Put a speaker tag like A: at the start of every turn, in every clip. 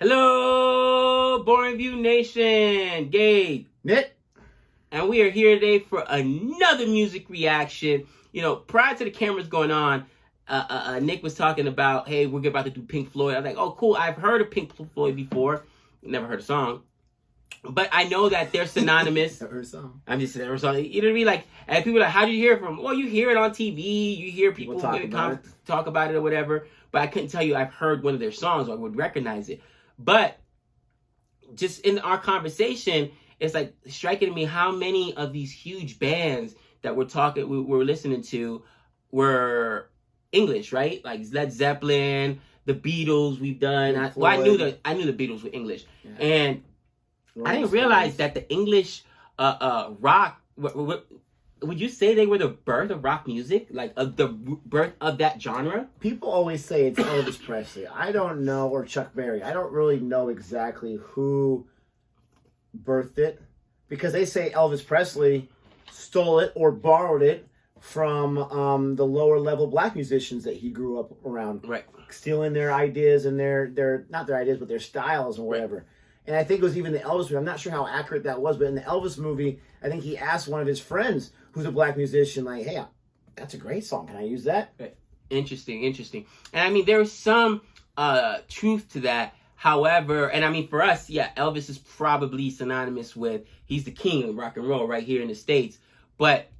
A: Hello, Boring Review Nation. Gabe,
B: Nick,
A: and we are here today for another music reaction. You know, prior to the cameras going on, Nick was talking about, hey, we're about to do Pink Floyd. I was like, oh, cool. I've heard of Pink Floyd before. Never heard a song. But I know that they're synonymous.
B: Never heard a song.
A: I'm just never saw it. You know what I mean? Like, and people are like, how did you hear it from? Well, you hear it on TV. You hear people talk about it or whatever. But I couldn't tell you I've heard one of their songs or I would recognize it. But just in our conversation, it's like striking to me how many of these huge bands that we're listening to were English, right? Like Led Zeppelin, the Beatles. We've done. I knew the Beatles were English, yeah. And I didn't realize that the English rock. Would you say they were the birth of rock music? Like the birth of that genre?
B: People always say it's Elvis Presley. I don't know, or Chuck Berry. I don't really know exactly who birthed it. Because they say Elvis Presley stole it or borrowed it from the lower level black musicians that he grew up around.
A: Right.
B: Stealing their ideas and their not their ideas, but their styles and whatever. Right. And I think it was even the Elvis movie. I'm not sure how accurate that was, but in the Elvis movie, I think he asked one of his friends who's a black musician, like, hey, that's a great song. Can I use that?
A: Interesting. And I mean, there's some truth to that. However, and I mean, for us, yeah, Elvis is probably synonymous with, he's the king of rock and roll right here in the States. But,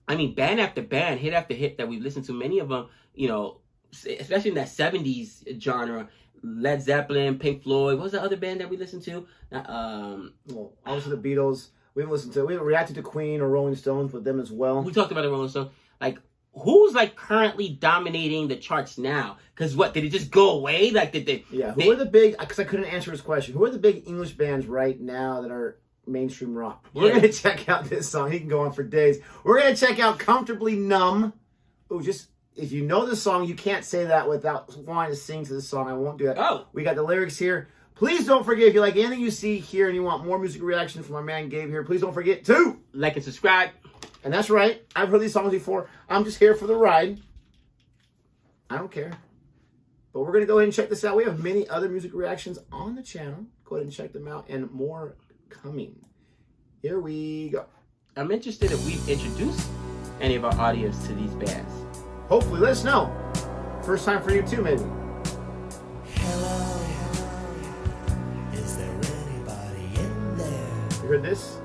A: I mean, band after band, hit after hit that we've listened to, many of them, you know, especially in that 70s genre, Led Zeppelin, Pink Floyd. What was the other band that we listened to?
B: Well, obviously the Beatles. We haven't reacted to Queen or Rolling Stones with them as well.
A: We talked about the Rolling Stones. Like, who's like currently dominating the charts now? Because what, did it just go away? Like, did they?
B: Yeah. Who are the big? Because I couldn't answer his question. Who are the big English bands right now that are mainstream rock? We're gonna check out this song. He can go on for days. We're gonna check out "Comfortably Numb." Oh, just. If you know the song, you can't say that without wanting to sing to the song. I won't do that.
A: Oh.
B: We got the lyrics here. Please don't forget, if you like anything you see here and you want more music reaction from our man Gabe here, please don't forget to
A: like and subscribe.
B: And that's right. I've heard these songs before. I'm just here for the ride. I don't care. But we're going to go ahead and check this out. We have many other music reactions on the channel. Go ahead and check them out and more coming. Here we go.
A: I'm interested if we've introduced any of our audience to these bands.
B: Hopefully, let us know. First time for you too, maybe.
C: Hello, is there anybody in there?
B: You heard this?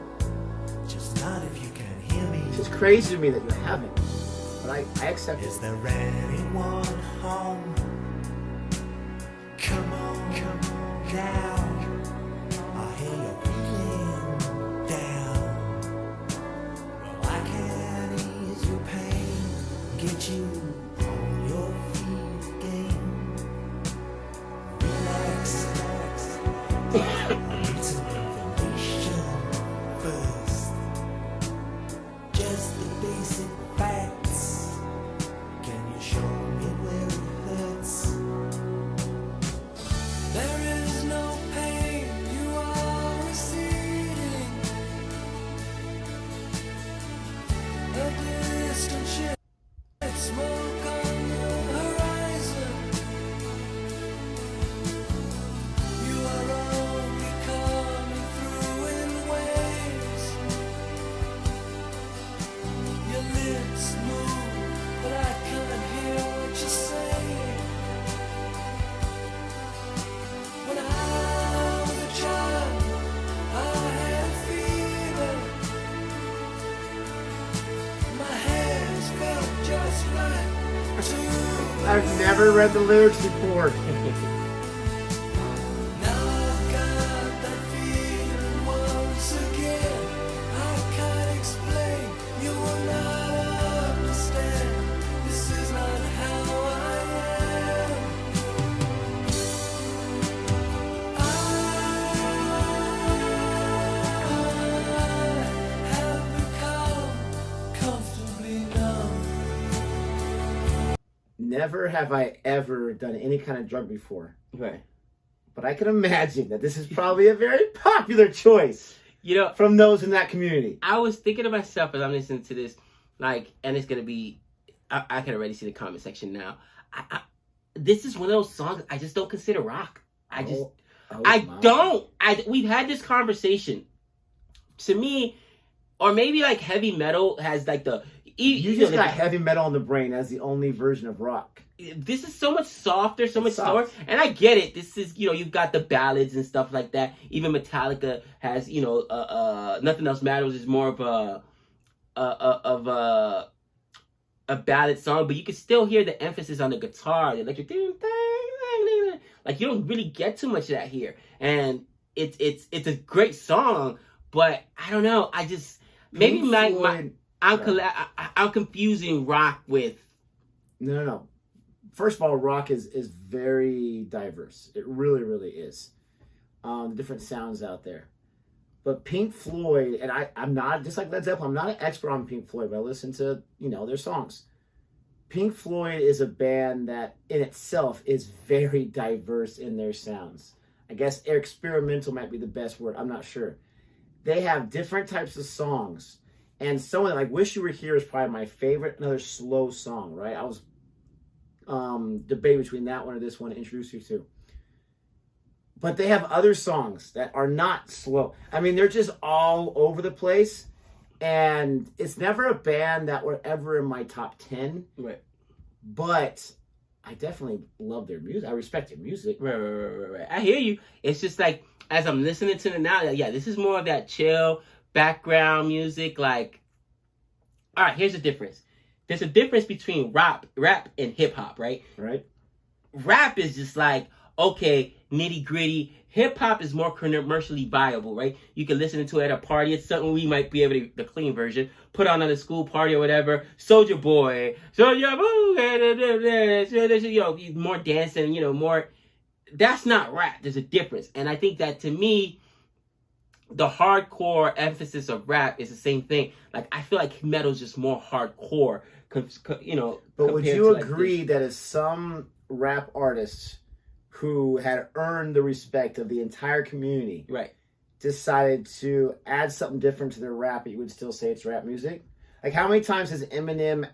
C: Just not if you can hear me.
B: It's just crazy to me that you haven't. But I accept it.
C: Is there anyone home? Come on down. I hear you feeling down. Well, I can ease your pain, get you on your feet again. Relax. I need some information first. Just the basic facts. Can you show me where it hurts? There is no pain, you are receding. A distant ship. Smoke on the horizon. You are only coming through in waves. Your lips move, but I can't hear what you're saying. When I was a child, I had fever. My hands felt just right.
B: I've never read the lyrics before.
C: Now I've got that feeling once again. I can't explain, you will not understand. This is not how I am. I have become comfortably numb.
B: Never have I ever done any kind of drug before.
A: Right.
B: But I can imagine that this is probably a very popular choice,
A: you know,
B: from those in that community.
A: I was thinking to myself as I'm listening to this, like, and it's going to be, I can already see the comment section now. This is one of those songs I just don't consider rock.
B: Oh,
A: I
B: my.
A: don't. We've had this conversation. To me, or maybe like heavy metal has like the.
B: You just got heavy metal in the brain as the only version of rock.
A: This is so much softer, so much
B: soft.
A: slower, and I get it. This is, you've got the ballads and stuff like that. Even Metallica has, Nothing Else Matters is more of a ballad song, but you can still hear the emphasis on the guitar, the electric, like you don't really get too much of that here, and it's a great song, but I don't know. I just maybe I'm confusing rock with
B: No. First of all, rock is very diverse. It really, really is. Different sounds out there. But Pink Floyd, and I'm not, just like Led Zeppelin, I'm not an expert on Pink Floyd, but I listen to, their songs. Pink Floyd is a band that in itself is very diverse in their sounds. I guess experimental might be the best word. I'm not sure. They have different types of songs. And some of them, like Wish You Were Here is probably my favorite, another slow song, right? I was debating between that one or this one to introduce you to. But they have other songs that are not slow. I mean, they're just all over the place. And it's never a band that were ever in my top 10.
A: Right.
B: But I definitely love their music. I respect their music.
A: Right. I hear you. It's just like, as I'm listening to them now, yeah, this is more of that chill background music. Like, all right, here's the difference. There's a difference between rap and hip hop, right?
B: Right.
A: Rap is just like, okay, nitty gritty. Hip hop is more commercially viable, right? You can listen to it at a party. It's something we might be able to, the clean version, put on at a school party or whatever. Soulja Boy, more dancing, more. That's not rap. There's a difference, and I think that to me, the hardcore emphasis of rap is the same thing. Like, I feel like metal's just more hardcore,
B: But would you agree that if some rap artists who had earned the respect of the entire community,
A: right,
B: decided to add something different to their rap, you would still say it's rap music? Like, how many times has Eminem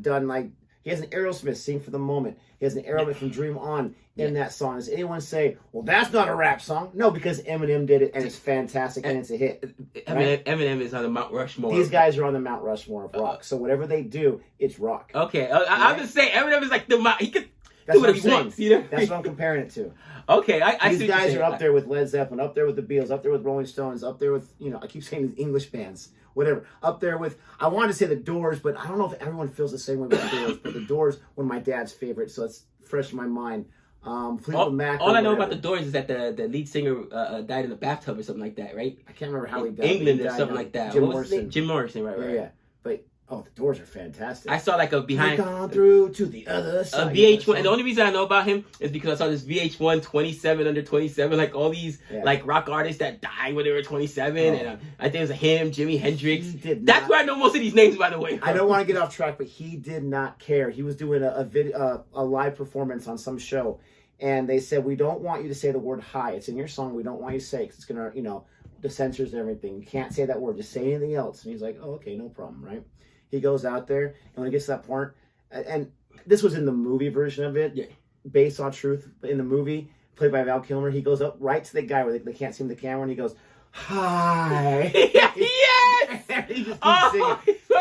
B: done, like, he has an Aerosmith, Sing for the Moment. He has an Aerosmith from Dream On in that song. Does anyone say, well, that's not a rap song? No, because Eminem did it, and it's fantastic, and it's a hit. Right?
A: Eminem is on the Mount Rushmore.
B: These guys are on the Mount Rushmore of rock. So whatever they do, it's rock.
A: Okay, I'm just saying, Eminem is like the Mount. He could
B: That's
A: do what he wants.
B: That's what I'm comparing it to.
A: Okay, I
B: These
A: see
B: guys are up there with Led Zeppelin, up there with the Beatles, up there with Rolling Stones, up there with, I keep saying these English bands, whatever. Up there with, I wanted to say the Doors, but I don't know if everyone feels the same way with the Doors. But the Doors, one of my dad's favorites, so it's fresh in my mind. Fleetwood Mac.
A: All I know about the Doors is that the lead singer died in the bathtub or something like that, right?
B: I can't remember how he died.
A: England or something like that.
B: Jim Morrison.
A: Jim Morrison, right.
B: Yeah. But the Doors are fantastic.
A: I saw like a behind.
B: We've gone through to the other side.
A: VH1, and the only reason I know about him is because I saw this VH1 27 under 27, like all these like rock artists that died when they were 27, and I think it was him, Jimi Hendrix. That's where I know most of these names, by the way.
B: I don't want to get off track, but he did not care. He was doing a live performance on some show, and they said, we don't want you to say the word hi. It's in your song. We don't want you to say it 'cause it's going to, the censors and everything. You can't say that word. Just say anything else. And he's like, oh, okay, no problem, right? He goes out there, and when he gets to that part, and this was in the movie version of it, based on truth, in the movie, played by Val Kilmer, he goes up right to the guy where they can't see him in the camera, and he goes, hi.
A: Yes!
B: He just keeps singing.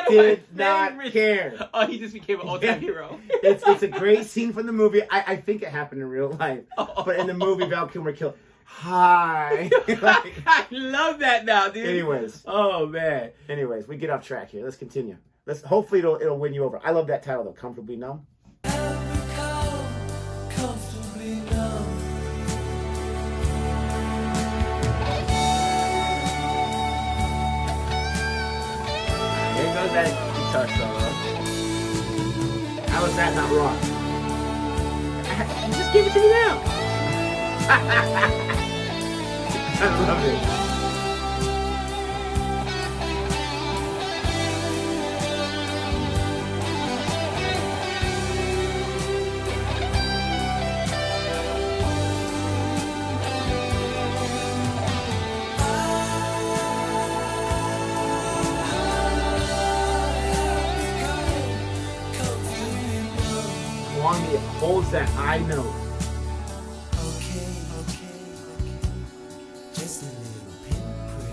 B: Did not care.
A: Oh, he just became an all-time hero.
B: It's a great scene from the movie. I think it happened in real life. But in the movie, Val Kilmer killed, hi.
A: I love that now, dude.
B: Anyways.
A: Oh, man.
B: Anyways, we get off track here. Let's continue. Hopefully it'll win you over. I love that title though, Comfortably Numb.
C: Comfortably numb.
A: There goes that guitar solo.
B: How is that not wrong?
A: Just give it to me now.
B: I love it. It holds that I note.
C: Okay.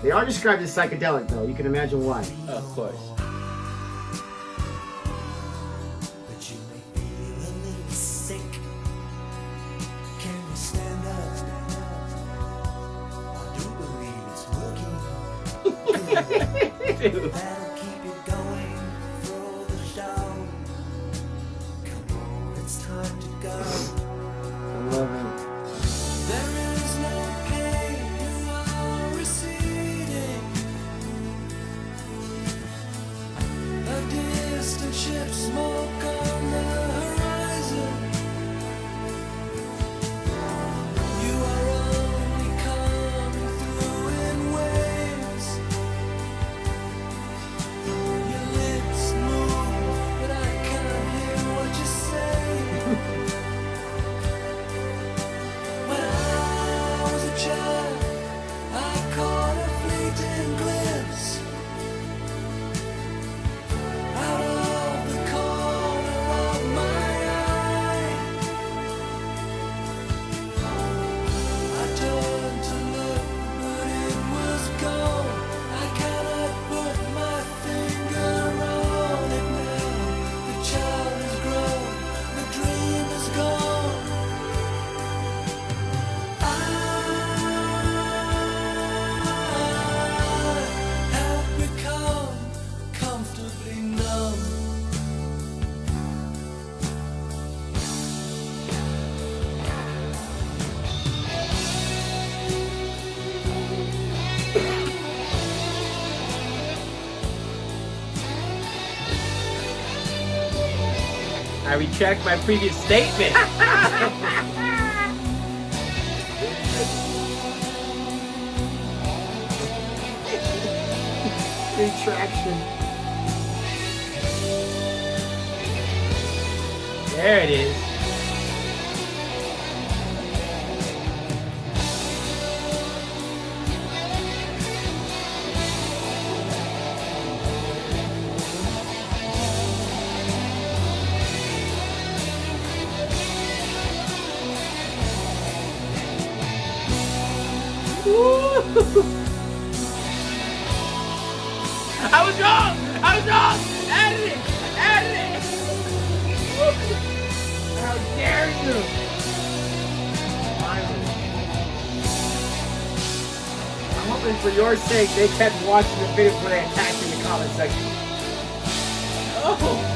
B: They are described as psychedelic, though. You can imagine why.
A: Of course.
C: But you make me feel a little sick. Can you stand up? I do believe it's working.
A: Dude.
C: That'll keep you going through the show. Come on, it's time to go.
B: I love it.
C: There is no pain, you are receding. A distant ship, smoke on the horizon. You are only coming through in waves. Your lips move, but I can't hear what you say. When I was a child, I caught a fleeting glimpse out of the corner of my eye. I turned to look, but it was gone. I cannot put my finger on it now. The child is grown, the dream is gone. I have become comfortably numb.
A: I retract my previous statement.
B: Retraction.
A: There it is. I was wrong! I was wrong! Edit it! Edit it! How dare you!
B: Finally. I'm hoping for your sake they kept watching the videos where they attacked in the comment section.
A: Oh!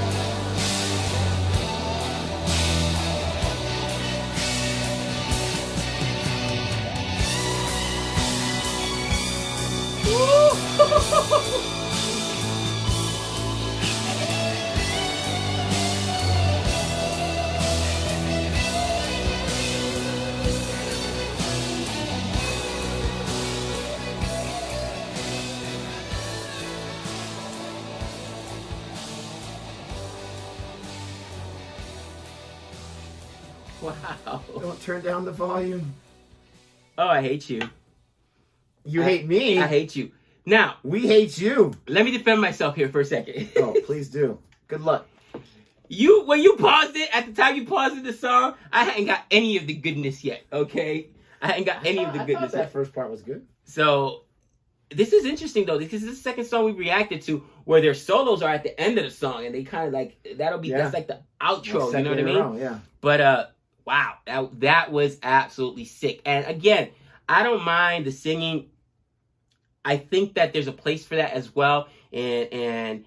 A: Wow.
B: Don't turn down the volume.
A: Oh, I hate you.
B: You hate me.
A: I hate you. Now,
B: We hate you.
A: let me defend myself here for a second.
B: Oh, please do. Good luck.
A: When you paused it, at the time you paused the song, I hadn't got any of the goodness yet, okay? I hadn't got any of the
B: I
A: goodness
B: thought
A: yet.
B: that first part was good.
A: So, this is interesting though, because this is the second song we reacted to where their solos are at the end of the song, and they kind of like, that's like the outro, you know what I mean?
B: Yeah.
A: But, wow, that was absolutely sick. And again, I don't mind the singing. I think that there's a place for that as well. And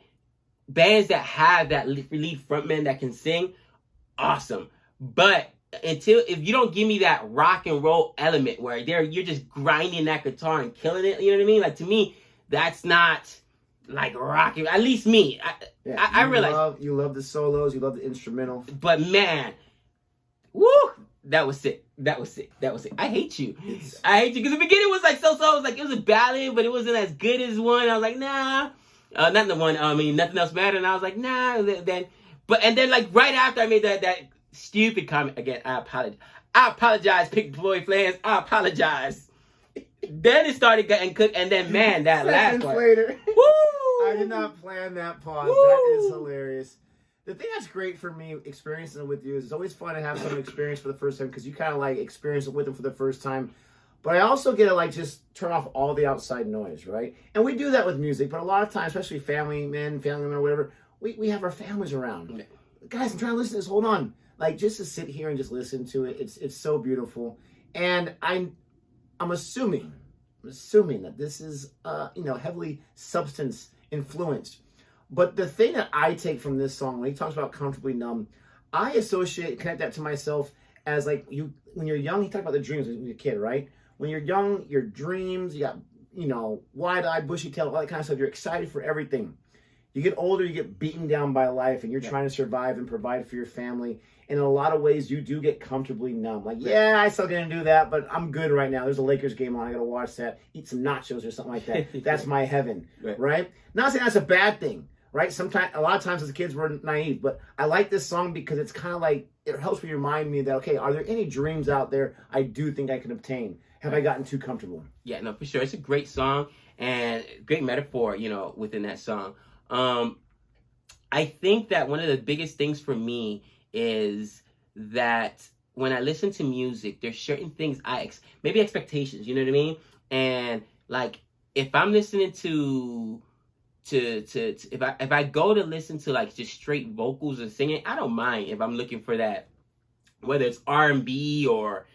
A: bands that have that lead frontman that can sing, awesome. But if you don't give me that rock and roll element where you're just grinding that guitar and killing it, you know what I mean? Like, to me, that's not like rocking. At least me. I realize.
B: You love the solos. You love the instrumental.
A: But man, woo, that was sick. That was sick. I hate you. I hate you because the beginning was like so. It was like it was a ballad, but it wasn't as good as one. I was like, nah, not the one. I mean, Nothing Else Mattered. And I was like, nah. And then like right after I made that stupid comment again, I apologize, Pink Floyd fans. I apologize. Then it started getting cooked, and then man, that last part.
B: Later.
A: Woo!
B: I did not plan that pause.
A: Woo!
B: That is hilarious. The thing that's great for me experiencing it with you is it's always fun to have someone experience for the first time because you kind of like experience it with them for the first time. But I also get to like just turn off all the outside noise, right? And we do that with music, but a lot of times, especially family men, or whatever, we have our families around.
A: Yeah.
B: Guys, I'm trying to listen to this. Hold on. Like just to sit here and just listen to it, it's so beautiful. And I'm assuming that this is heavily substance influenced. But the thing that I take from this song, when he talks about comfortably numb, I connect that to myself as like when you're young, he talked about the dreams when you're a kid, right? When you're young, your dreams, you got, wide-eyed, bushy-tailed, all that kind of stuff. You're excited for everything. You get older, you get beaten down by life, and you're trying to survive and provide for your family. And in a lot of ways, you do get comfortably numb. Like, yeah, I still gonna do that, but I'm good right now. There's a Lakers game on. I gotta watch that. Eat some nachos or something like that. That's my heaven, right? Not saying that's a bad thing, right? A lot of times as kids, we're naive, but I like this song because it's kind of like, it helps me remind me that, okay, are there any dreams out there I do think I can obtain? Have I gotten too comfortable?
A: Yeah, no, for sure. It's a great song and great metaphor, within that song. I think that one of the biggest things for me is that when I listen to music, there's certain things maybe expectations, you know what I mean? And like, if I'm listening to if I go to listen to like just straight vocals and singing, I don't mind if I'm looking for that, whether it's R&B or,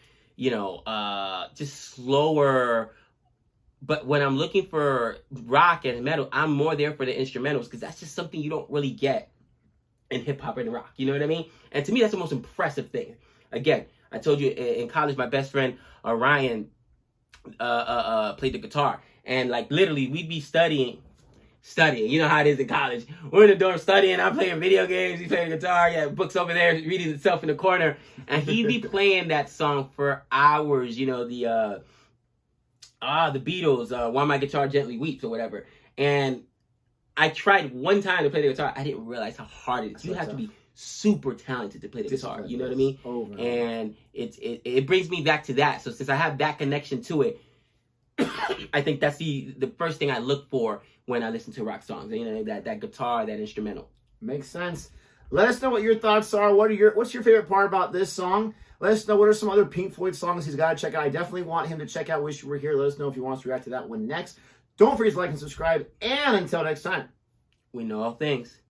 A: just slower. But when I'm looking for rock and metal, I'm more there for the instrumentals because that's just something you don't really get in hip hop and rock. You know what I mean? And to me, that's the most impressive thing. Again, I told you in college, my best friend Ryan played the guitar, and like literally, we'd be studying. You know how it is in college. We're in the dorm studying. I'm playing video games. He's playing guitar. Yeah, books over there, reading himself in the corner, and he'd be playing that song for hours. The Beatles, Why My Guitar Gently Weeps or whatever. And I tried one time to play the guitar. I didn't realize how hard it is. You have to be super talented to play the guitar. You know what I mean? And it brings me back to that. So since I have that connection to it, I think that's the first thing I look for when I listen to rock songs. That guitar, that instrumental.
B: Makes sense. Let us know what your thoughts are. What's your favorite part about this song? Let us know what are some other Pink Floyd songs he's got to check out. I definitely want him to check out Wish You Were Here. Let us know if he wants to react to that one next. Don't forget to like and subscribe. And until next time,
A: we know all things.